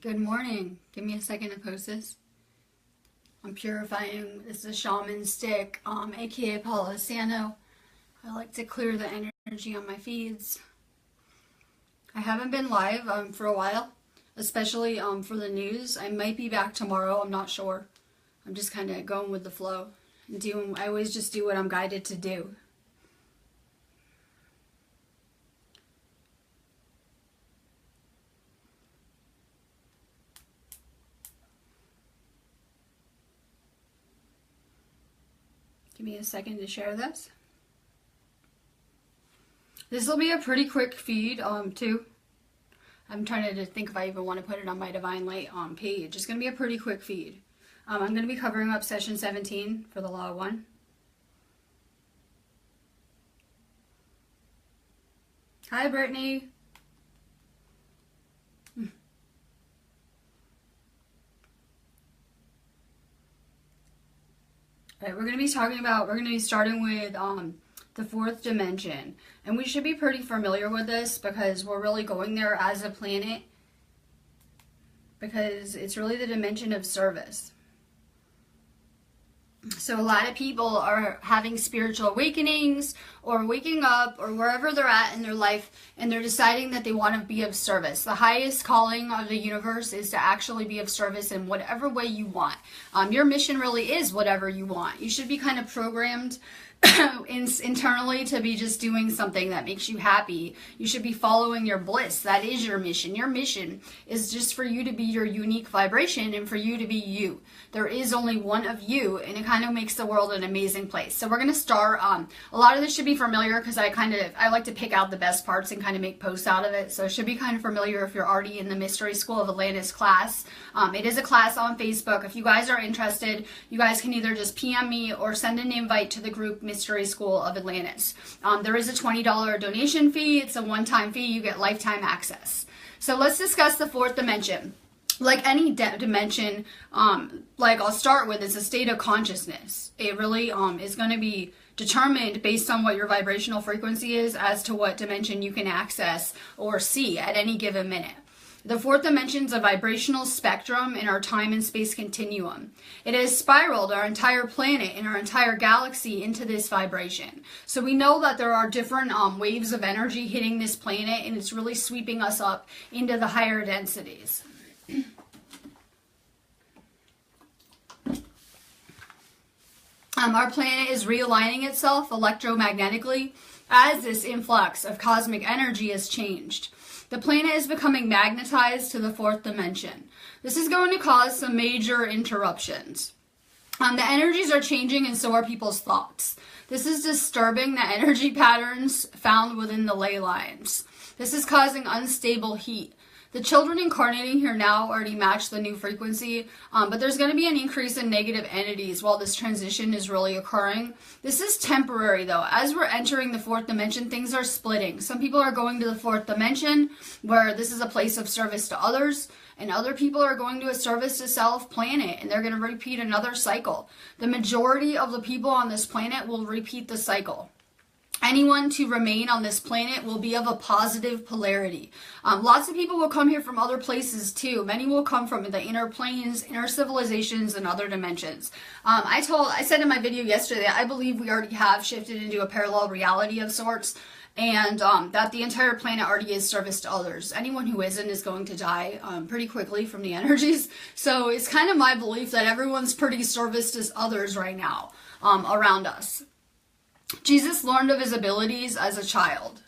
Good morning. Give me a second to post this. I'm purifying. This is a shaman stick, aka Palo Santo. I like to clear the energy on my feeds. I haven't been live for a while, especially for the news. I might be back tomorrow. I'm not sure. I'm just kind of going with the flow. I always just do what I'm guided to do. Give me a second to share this. This will be a pretty quick feed, too. I'm trying to think if I even want to put it on my Divine Light page. It's going to be a pretty quick feed. I'm going to be covering up session 17 for the Law 1. Hi, Brittany. Alright, we're going to be starting with the fourth dimension. And we should be pretty familiar with this because we're really going there as a planet. Because it's really the dimension of service. So a lot of people are having spiritual awakenings or waking up or wherever they're at in their life, and they're deciding that they want to be of service. The highest calling of the universe is to actually be of service in whatever way you want. Your mission really is whatever you want. You should be kind of programmed internally to be just doing something that makes you happy. You should be following your bliss. That is your mission. Your mission is just for you to be your unique vibration and for you to be you. There is only one of you, and it kind of makes the world an amazing place. So we're going to start. A lot of this should be familiar because I like to pick out the best parts and kind of make posts out of it. So it should be kind of familiar if you're already in the Mystery School of Atlantis class. It is a class on Facebook. If you guys are interested, you guys can either just PM me or send an invite to the group Mystery School of Atlantis. There is a $20 donation fee. It's a one-time fee. You get lifetime access. So let's discuss the fourth dimension. Like any dimension, like I'll start with, it's a state of consciousness. It really is going to be determined based on what your vibrational frequency is as to what dimension you can access or see at any given minute. The fourth dimension is a vibrational spectrum in our time and space continuum. It has spiraled our entire planet and our entire galaxy into this vibration. So we know that there are different waves of energy hitting this planet, and it's really sweeping us up into the higher densities. Our planet is realigning itself electromagnetically as this influx of cosmic energy has changed. The planet is becoming magnetized to the fourth dimension. This is going to cause some major interruptions. The energies are changing, and so are people's thoughts. This is disturbing the energy patterns found within the ley lines. This is causing unstable heat. The children incarnating here now already match the new frequency, but there's going to be an increase in negative entities while this transition is really occurring. This is temporary, though. As we're entering the fourth dimension, things are splitting. Some people are going to the fourth dimension, where this is a place of service to others, and other people are going to a service to self planet, and they're going to repeat another cycle. The majority of the people on this planet will repeat the cycle. Anyone to remain on this planet will be of a positive polarity. Lots of people will come here from other places too. Many will come from the inner planes, inner civilizations, and other dimensions. I said in my video yesterday, I believe we already have shifted into a parallel reality of sorts, and that the entire planet already is service to others. Anyone who isn't is going to die pretty quickly from the energies. So it's kind of my belief that everyone's pretty service to others right now around us. Jesus learned of his abilities as a child.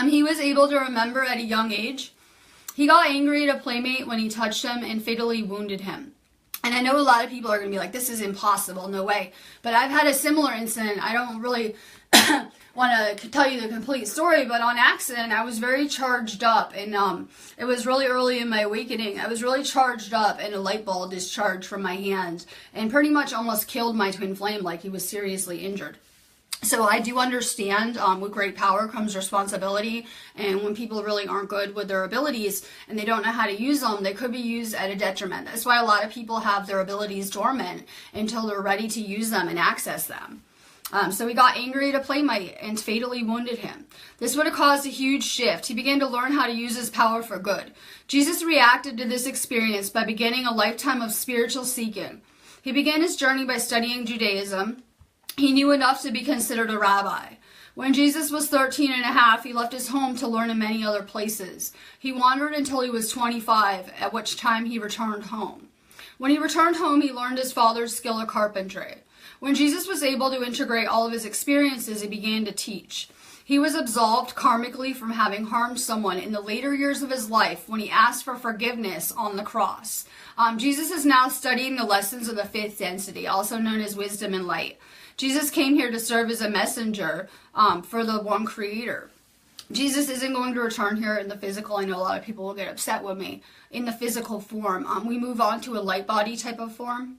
He was able to remember at a young age. He got angry at a playmate when he touched him and fatally wounded him. And I know a lot of people are going to be like, this is impossible, no way. But I've had a similar incident. I don't really want to tell you the complete story, but on accident, I was very charged up, and it was really early in my awakening. I was really charged up, and a light bulb discharged from my hand, and pretty much almost killed my twin flame, like he was seriously injured. So I do understand with great power comes responsibility, and when people really aren't good with their abilities and they don't know how to use them, they could be used at a detriment. That's why a lot of people have their abilities dormant until they're ready to use them and access them. So he got angry at a playmate and fatally wounded him. This would have caused a huge shift. He began to learn how to use his power for good. Jesus reacted to this experience by beginning a lifetime of spiritual seeking. He began his journey by studying Judaism. He knew enough to be considered a rabbi. When Jesus was 13 and a half, he left his home to learn in many other places. He wandered until he was 25, at which time he returned home. When he returned home, he learned his father's skill of carpentry. When Jesus was able to integrate all of his experiences, he began to teach. He was absolved karmically from having harmed someone in the later years of his life when he asked for forgiveness on the cross. Jesus is now studying the lessons of the fifth density, also known as wisdom and light. Jesus came here to serve as a messenger for the one creator. Jesus isn't going to return here in the physical. I know a lot of people will get upset with me. In the physical form. We move on to a light body type of form.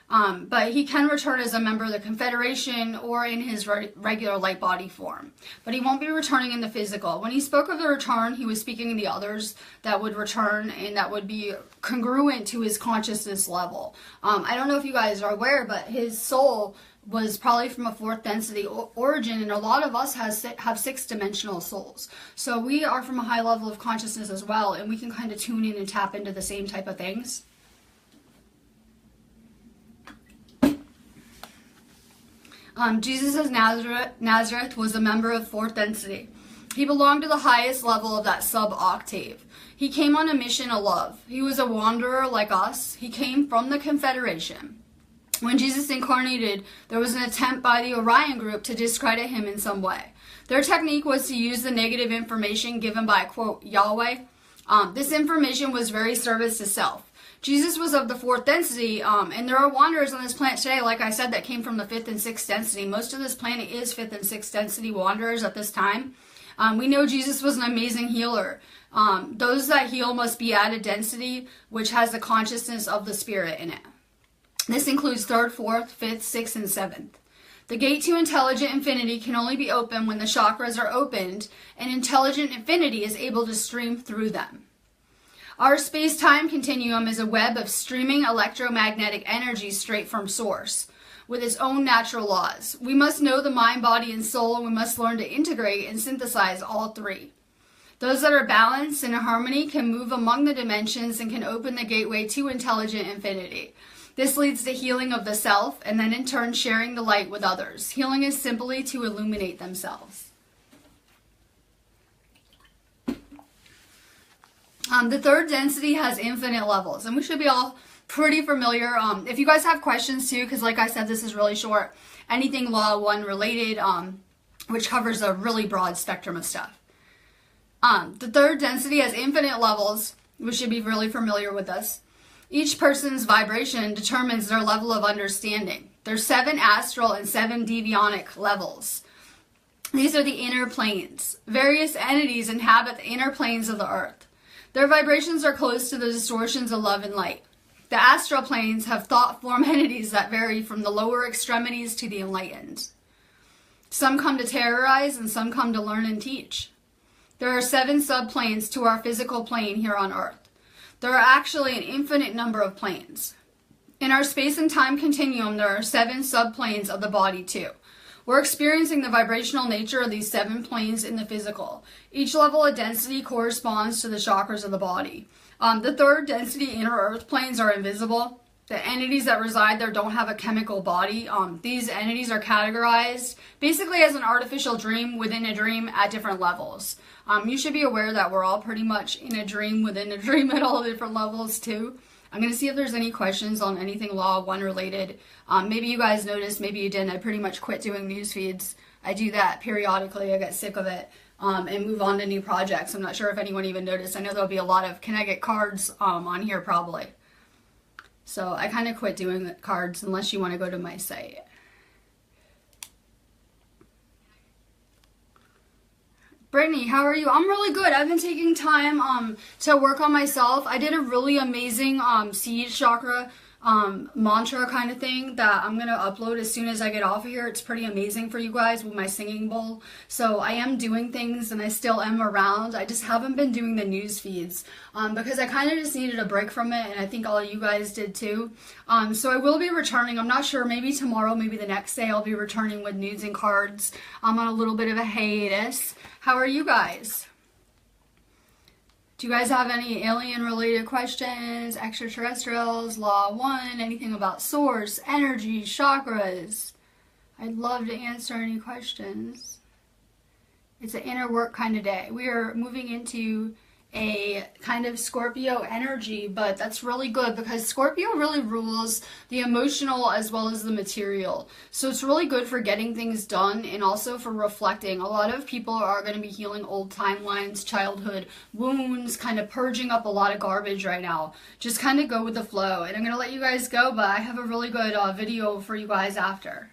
But he can return as a member of the Confederation or in his regular light body form. But he won't be returning in the physical. When he spoke of the return, he was speaking of the others that would return and that would be congruent to his consciousness level. I don't know if you guys are aware, but his soul was probably from a fourth density origin, and a lot of us have six-dimensional souls. So we are from a high level of consciousness as well, and we can kind of tune in and tap into the same type of things. Jesus of Nazareth was a member of fourth density. He belonged to the highest level of that sub-octave. He came on a mission of love. He was a wanderer like us. He came from the Confederation. When Jesus incarnated, there was an attempt by the Orion group to discredit him in some way. Their technique was to use the negative information given by, quote, Yahweh. This information was very service to self. Jesus was of the fourth density, and there are wanderers on this planet today, like I said, that came from the fifth and sixth density. Most of this planet is fifth and sixth density wanderers at this time. We know Jesus was an amazing healer. Those that heal must be at a density which has the consciousness of the spirit in it. This includes third, fourth, fifth, sixth, and seventh. The gate to intelligent infinity can only be opened when the chakras are opened, and intelligent infinity is able to stream through them. Our space-time continuum is a web of streaming electromagnetic energy straight from source, with its own natural laws. We must know the mind, body, and soul, and we must learn to integrate and synthesize all three. Those that are balanced and in harmony can move among the dimensions and can open the gateway to intelligent infinity. This leads to healing of the self, and then in turn sharing the light with others. Healing is simply to illuminate themselves. The third density has infinite levels, and we should be all pretty familiar. If you guys have questions too, because like I said, this is really short, anything Law 1 related, which covers a really broad spectrum of stuff. The third density has infinite levels. We should be really familiar with this. Each person's vibration determines their level of understanding. There's 7 astral and 7 devionic levels. These are the inner planes. Various entities inhabit the inner planes of the earth. Their vibrations are close to the distortions of love and light. The astral planes have thought form entities that vary from the lower extremities to the enlightened. Some come to terrorize and some come to learn and teach. There are 7 subplanes to our physical plane here on earth. There are actually an infinite number of planes. In our space and time continuum, there are 7 subplanes of the body too. We're experiencing the vibrational nature of these 7 planes in the physical. Each level of density corresponds to the chakras of the body. The third density inner earth planes are invisible. The entities that reside there don't have a chemical body. These entities are categorized basically as an artificial dream within a dream at different levels. You should be aware that we're all pretty much in a dream within a dream at all different levels too. I'm going to see if there's any questions on anything Law 1 related. Maybe you guys noticed, maybe you didn't. I pretty much quit doing news feeds. I do that periodically. I get sick of it and move on to new projects. I'm not sure if anyone even noticed. I know there'll be a lot of, can I get cards on here probably. So I kind of quit doing the cards unless you want to go to my site. Brittany, how are you? I'm really good. I've been taking time to work on myself. I did a really amazing seed chakra mantra kind of thing that I'm gonna upload as soon as I get off of here. It's pretty amazing for you guys with my singing bowl. So I am doing things and I still am around. I just haven't been doing the news feeds because I kind of just needed a break from it, and I think all of you guys did too. So I will be returning. I'm not sure, maybe tomorrow, maybe the next day I'll be returning with nudes and cards. I'm on a little bit of a hiatus. How are you guys? Do you guys have any alien-related questions, extraterrestrials, Law 1, anything about source, energy, chakras? I'd love to answer any questions. It's an inner work kind of day. We are moving into a kind of Scorpio energy, but that's really good because Scorpio really rules the emotional as well as the material. So it's really good for getting things done and also for reflecting. A lot of people are going to be healing old timelines, childhood wounds, kind of purging up a lot of garbage right now. Just kind of go with the flow. And I'm going to let you guys go, but I have a really good video for you guys after.